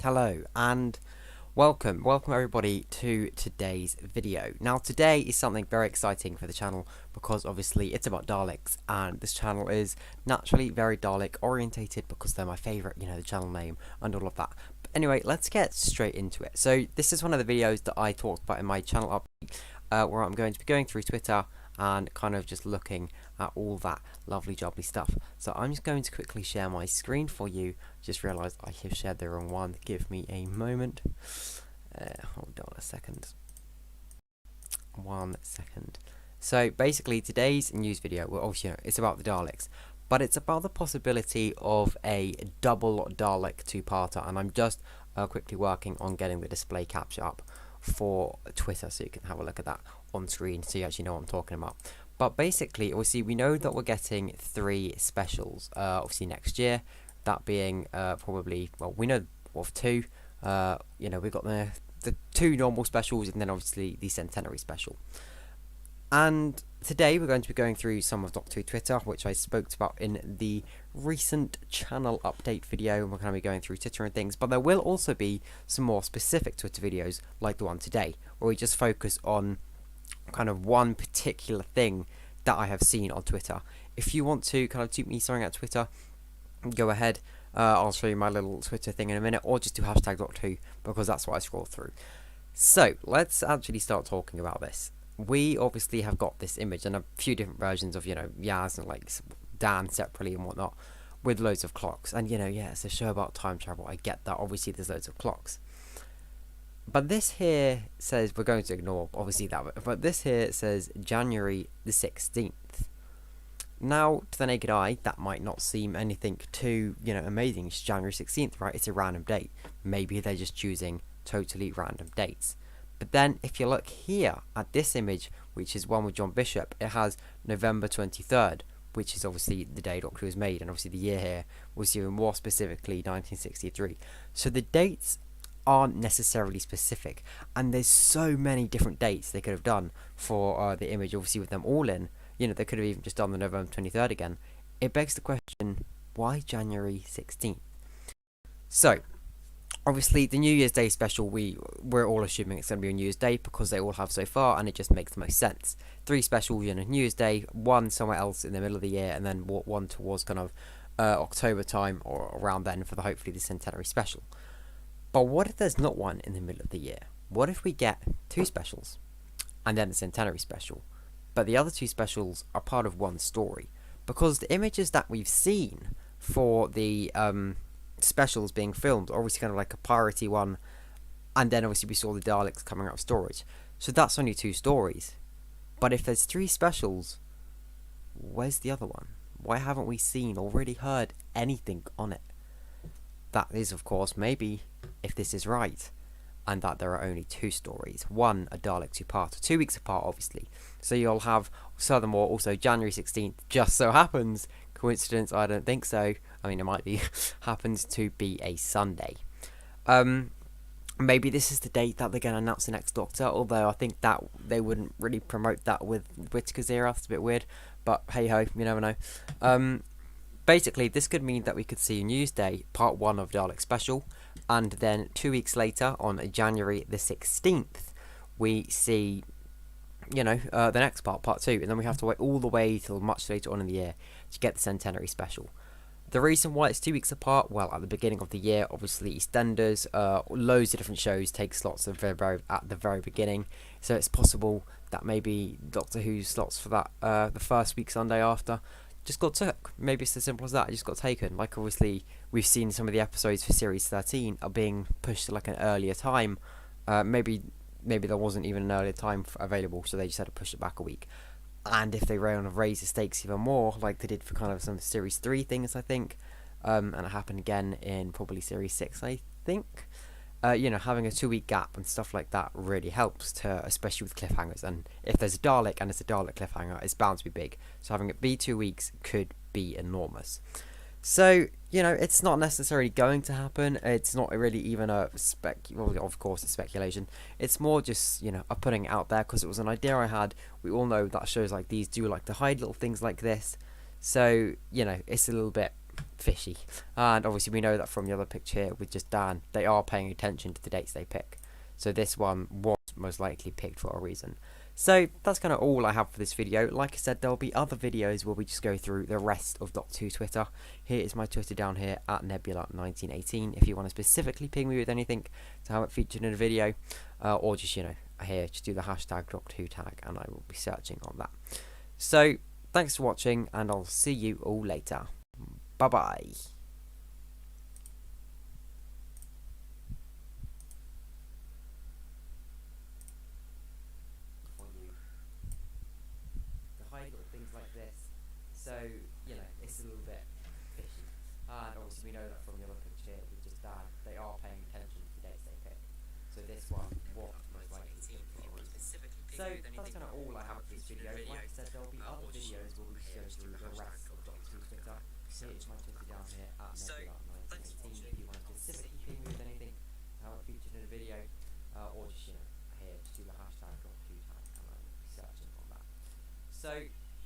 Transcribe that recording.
Hello and welcome everybody to today's video. Now today is something very exciting for the channel because obviously it's about Daleks, and this channel is naturally very Dalek orientated because they're my favourite, the channel name and all of that. But anyway, let's get straight into it. So this is one of the videos that I talked about in my channel update, where I'm going to be going through Twitter and kind of just looking at all that lovely jubbly stuff. So I'm just going to quickly share my screen for you. Just realised I have shared the wrong one. Give me a moment. Hold on a second. 1 second. So basically today's news video, well obviously it's about the Daleks, but it's about the possibility of a double Dalek two-parter, and I'm just quickly working on getting the display capture up for Twitter so you can have a look at that on screen so you actually know what I'm talking about. But basically, obviously, we know that we're getting 3 specials, obviously next year. That being probably, well, we know of 2. We've got the 2 normal specials and then obviously the centenary special. And today we're going to be going through some of Doctor Who Twitter, which I spoke about in the recent channel update video. We're going to be going through Twitter and things, but there will also be some more specific Twitter videos like the one today, where we just focus on kind of one particular thing that I have seen on Twitter. If you want to kind of tweet me something at Twitter, go ahead. I'll show you my little Twitter thing in a minute, or just do hashtag Doctor Who because that's what I scroll through. So let's actually start talking about this. We obviously have got this image and a few different versions of, Yaz and like Dan separately and whatnot, with loads of clocks. And it's a show about time travel. I get that. Obviously, there's loads of clocks. But this here says, we're going to ignore obviously that, but this here says January the 16th. Now, to the naked eye, that might not seem anything too, amazing. It's January 16th, right? It's a random date. Maybe they're just choosing totally random dates. But then, if you look here at this image, which is one with John Bishop, it has November 23rd, which is obviously the day Doctor Who was made, and obviously the year here was even more specifically 1963. So the dates aren't necessarily specific, and there's so many different dates they could have done for the image, obviously with them all in. They could have even just done the November 23rd again. It begs the question, why January 16th? So, obviously, the New Year's Day special, we're all assuming it's going to be on New Year's Day because they all have so far, and it just makes the most sense. 3 specials, New Year's Day, 1 somewhere else in the middle of the year, and then 1 towards kind of October time or around then for hopefully the centenary special. But what if there's not one in the middle of the year? What if we get 2 specials and then the centenary special, but the other 2 specials are part of one story? Because the images that we've seen for the specials being filmed are obviously kind of like a piratey one, and then obviously we saw the Daleks coming out of storage. So that's only 2 stories. But if there's 3 specials, where's the other one? Why haven't we seen or really heard anything on it? That is, of course, maybe if this is right, and that there are only 2 stories. One, a Dalek two-parter, 2 weeks apart, obviously. So you'll have, furthermore, also January 16th, just so happens, coincidence, I don't think so. I mean, it might be, happens to be a Sunday. Maybe this is the date that they're going to announce the next Doctor, although I think that they wouldn't really promote that with Whittaker's era. It's a bit weird, but hey-ho, you never know. Basically, this could mean that we could see New Year's Day, part 1 of Dalek Special, and then 2 weeks later, on January the 16th, we see, the next part 2, and then we have to wait all the way till much later on in the year to get the centenary special. The reason why it's 2 weeks apart, well, at the beginning of the year, obviously EastEnders, loads of different shows take slots at the very beginning, so it's possible that maybe Doctor Who slots for that the first week Sunday after just got took. Maybe it's as simple as that. It just got taken. Like, obviously, we've seen some of the episodes for Series 13 are being pushed to like an earlier time. Maybe there wasn't even an earlier time available, so they just had to push it back a week. And if they want to raise the stakes even more, like they did for kind of some Series 3 things, I think, and it happened again in probably Series 6, I think. Having a 2-week gap and stuff like that really helps, especially with cliffhangers. And if there's a Dalek and it's a Dalek cliffhanger, it's bound to be big. So having it be 2 weeks could be enormous. So, it's not necessarily going to happen. It's not really even well, of course, it's speculation. It's more just, putting it out there because it was an idea I had. We all know that shows like these do like to hide little things like this. So, it's a little bit fishy. And obviously we know that from the other picture here with just Dan, they are paying attention to the dates they pick. So this one was most likely picked for a reason. So that's kind of all I have for this video. Like I said, there'll be other videos where we just go through the rest of Doctor Who Twitter. Here is my Twitter down here at Nebula1918 if you want to specifically ping me with anything to have it featured in a video, or just, you know, here, just do the hashtag Doctor Who tag and I will be searching on that. So thanks for watching and I'll see you all later. Bye bye. Hide little things like this, so you know it's a little bit fishy. And obviously we know that from the other picture with just Dan, they are paying attention to the dates they pick. So this one, what most likely picked for a reason. So that's kind of all I have for this video. Like I said, there'll be other videos where we go through the rest of Doctor Who Twitter. Here is my Twitter down here at Nebula1918 if you want to specifically ping me with anything to have it featured in a video, or just, you know, here, just do the hashtag Doctor Who tag and I will be searching on that. So